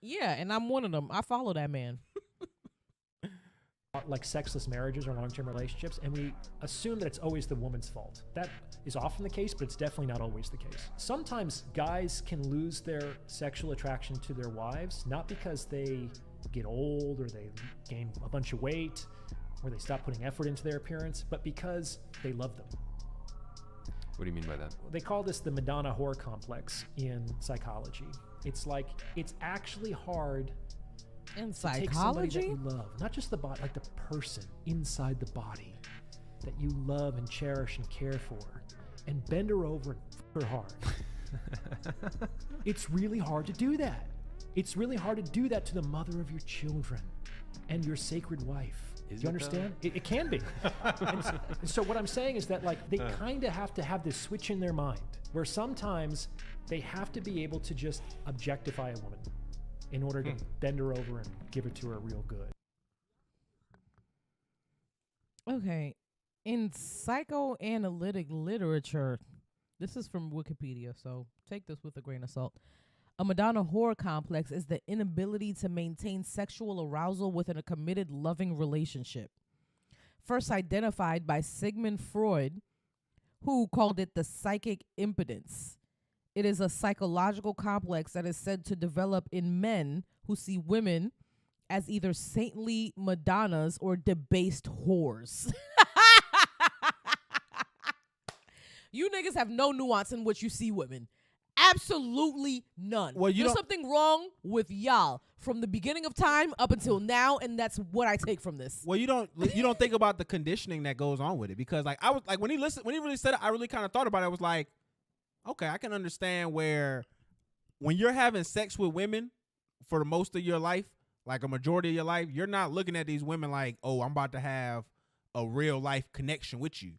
Yeah, and I'm one of them. I follow that man. Like sexless marriages or long-term relationships, and we assume that it's always the woman's fault. That is often the case, but it's definitely not always the case. Sometimes guys can lose their sexual attraction to their wives, not because they get old or they gain a bunch of weight or they stop putting effort into their appearance, but because they love them. What do you mean by that? They call this the Madonna whore complex in psychology. It's like, it's actually hard In to take somebody that psychology? you love, not just the body, like the person inside the body that you love and cherish and care for, and bend her over and f her hard. It's really hard to do that. It's really hard to do that to the mother of your children and your sacred wife. Do you understand? It can be. and so what I'm saying is that, like, they kind of have to have this switch in their mind where sometimes they have to be able to just objectify a woman in order to bend her over and give it to her real good. Okay. In psychoanalytic literature, this is from Wikipedia, so take this with a grain of salt. A Madonna whore complex is the inability to maintain sexual arousal within a committed, loving relationship. First identified by Sigmund Freud, who called it the psychic impotence. It is a psychological complex that is said to develop in men who see women as either saintly Madonnas or debased whores. You niggas have no nuance in which you see women. Absolutely none. Well, There's something wrong with y'all from the beginning of time up until now, and that's what I take from this. Well, you don't think about the conditioning that goes on with it, because like I was like when he really said it, I really kind of thought about it. I was like, okay, I can understand where when you're having sex with women for the most of your life, like a majority of your life, you're not looking at these women like, oh, I'm about to have a real life connection with you.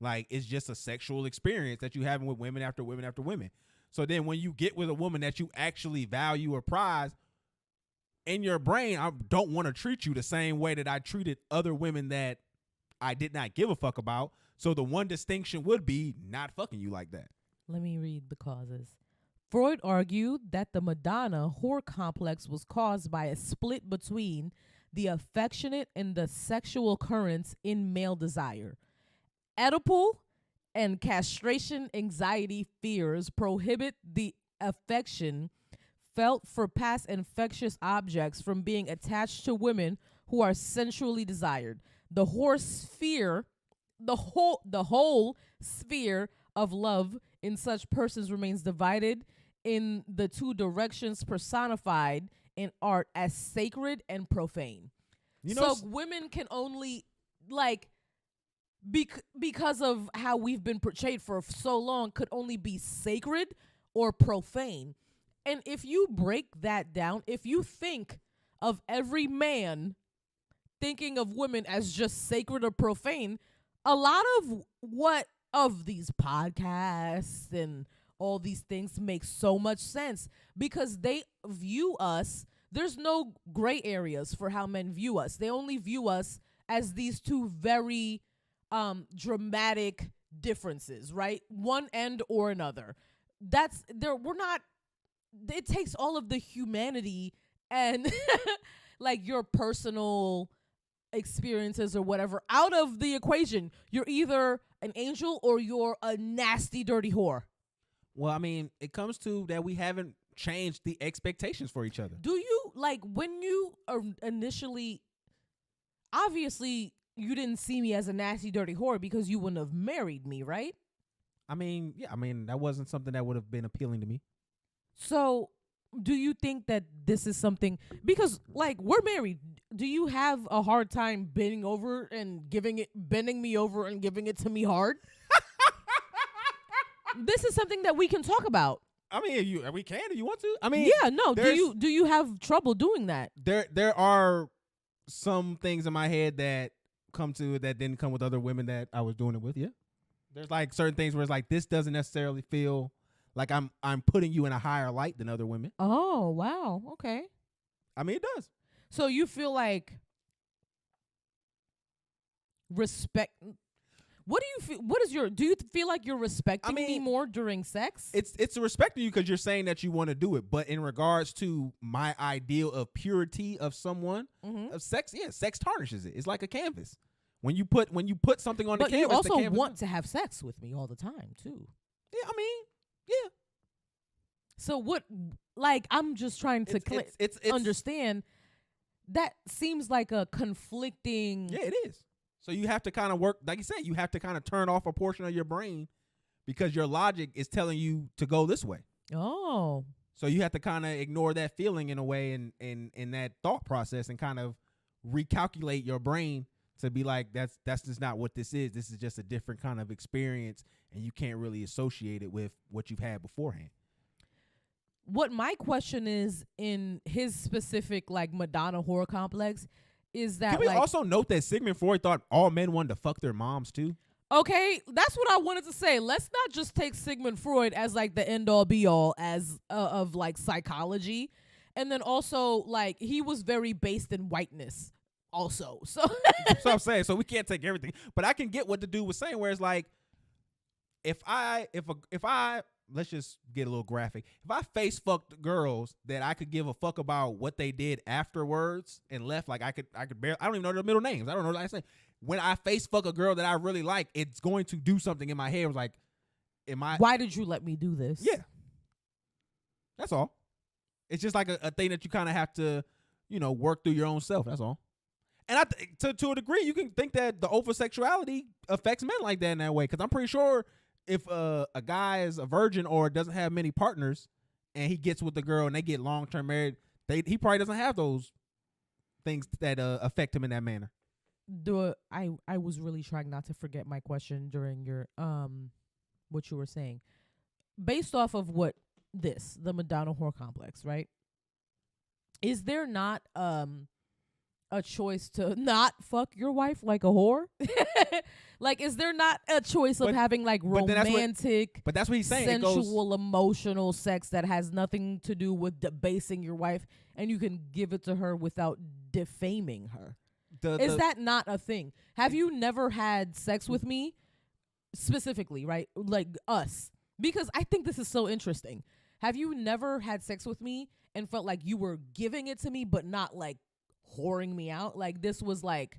Like, it's just a sexual experience that you're having with women after women after women. So then when you get with a woman that you actually value or prize, in your brain, I don't want to treat you the same way that I treated other women that I did not give a fuck about. So the one distinction would be not fucking you like that. Let me read the causes. Freud argued that the Madonna whore complex was caused by a split between the affectionate and the sexual currents in male desire. Oedipal and castration anxiety fears prohibit the affection felt for past infectious objects from being attached to women who are sensually desired. The whole sphere, the whole sphere of love in such persons remains divided in the two directions personified in art as sacred and profane. So women can only, like, because of how we've been portrayed for so long, could only be sacred or profane. And if you break that down, if you think of every man thinking of women as just sacred or profane, a lot of these podcasts and all these things make so much sense because they view us. There's no gray areas for how men view us. They only view us as these two very dramatic differences, right? One end or another. It takes all of the humanity and like your personal experiences or whatever out of the equation. You're either an angel or you're a nasty, dirty whore. Well, I mean, it comes to that we haven't changed the expectations for each other. Do you, like, when you are initially, obviously you didn't see me as a nasty, dirty whore because you wouldn't have married me, right? I mean, yeah, that wasn't something that would have been appealing to me. So do you think that this is something, because like we're married, do you have a hard time bending me over and giving it to me hard? This is something that we can talk about. I mean, we can if you want to. I mean, yeah, no. Do you have trouble doing that? There are some things in my head that didn't come with other women that I was doing it with. Yeah, there's like certain things where it's like this doesn't necessarily feel like I'm putting you in a higher light than other women. Oh wow, okay. I mean, it does. So you feel like respect. What do you feel? What is your? Do you feel like you're respecting me more during sex? It's respecting you because you're saying that you want to do it. But in regards to my ideal of purity of someone, of sex, sex tarnishes it. It's like a canvas. When you put something on the canvas, but you also the canvas want to have sex with me all the time too. Yeah, I mean, yeah. So what? Like, I'm just trying to it's understand. That seems like a conflicting. Yeah, it is. So you have to kind of work, like you said, you have to kind of turn off a portion of your brain because your logic is telling you to go this way. Oh. So you have to kind of ignore that feeling in a way and in that thought process and kind of recalculate your brain to be like, that's just not what this is. This is just a different kind of experience, and you can't really associate it with what you've had beforehand. What my question is in his specific like Madonna horror complex is that, can we like, also note that Sigmund Freud thought all men wanted to fuck their moms too? Okay, that's what I wanted to say. Let's not just take Sigmund Freud as like the end all be all as of like psychology, and then also like he was very based in whiteness also. So that's what I'm saying. So we can't take everything, but I can get what the dude was saying, where it's like, if I let's just get a little graphic. If I face fucked girls that I could give a fuck about what they did afterwards and left, like I could barely, I don't even know their middle names. I don't know what I say. When I face fuck a girl that I really like, it's going to do something in my head. It was like, why did you let me do this? Yeah. That's all. It's just like a thing that you kind of have to, work through your own self. That's all. And to a degree, you can think that the oversexuality affects men like that in that way. Because I'm pretty sure if a guy is a virgin or doesn't have many partners and he gets with the girl and they get long-term married, he probably doesn't have those things that affect him in that manner. I was really trying not to forget my question during your what you were saying. Based off of the Madonna horror complex, right? Is there not a choice to not fuck your wife like a whore? Like, is there not a choice of having like romantic, but that's what he's saying, sensual, emotional sex that has nothing to do with debasing your wife, and you can give it to her without defaming her? Is that not a thing? Have you never had sex with me specifically, right? Like us, because I think this is so interesting. Have you never had sex with me and felt like you were giving it to me, but not like whoring me out? Like, this was like,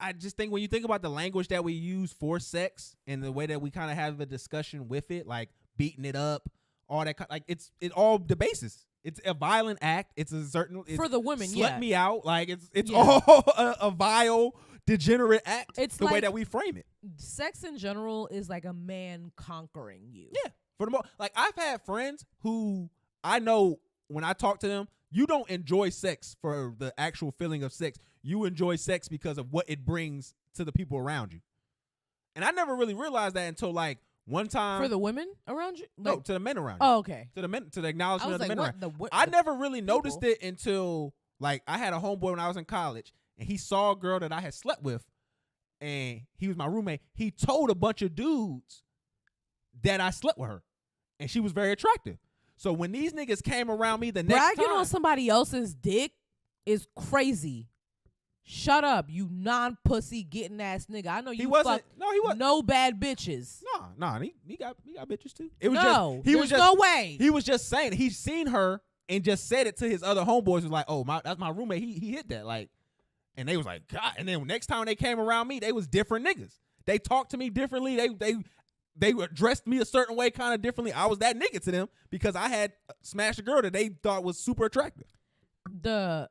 I just think when you think about the language that we use for sex and the way that we kind of have a discussion with it, like beating it up, all that, like it all the basis. It's a violent act. It's a certain for the women. Slut me out. Like it's all a vile, degenerate act. It's the way that we frame it. Sex in general is like a man conquering you. Yeah, for the most. Like, I've had friends who I know when I talk to them, you don't enjoy sex for the actual feeling of sex. You enjoy sex because of what it brings to the people around you. And I never really realized that until like one time. For the women around you? No, to the men around you. Oh, okay. To the acknowledgement of the men around. I never really noticed it until like I had a homeboy when I was in college, and he saw a girl that I had slept with, and he was my roommate. He told a bunch of dudes that I slept with her, and she was very attractive. So when these niggas came around me the next time, bragging on somebody else's dick is crazy. Shut up, you non-pussy getting ass nigga. I know you fuck no bad bitches. Nah, he got bitches too. It was no way. He was just saying he's seen her and just said it to his other homeboys. Was like, oh, that's my roommate. He hit that, like, and they was like, God. And then next time they came around me, they was different niggas. They talked to me differently. They addressed me a certain way, kind of differently. I was that nigga to them because I had smashed a girl that they thought was super attractive. The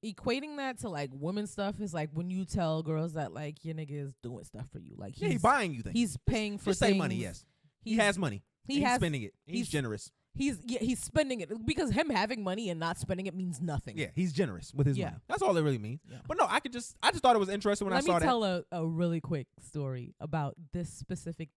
equating that to like women stuff is like when you tell girls that like your nigga is doing stuff for you, like he's buying you things. He's paying for just things. Say money, yes. He has money. He's spending it. He's generous. He's spending it because him having money and not spending it means nothing. Yeah, he's generous with his money. That's all it really means. Yeah. But no, I just thought it was interesting when I saw that. Let me tell a really quick story about this specific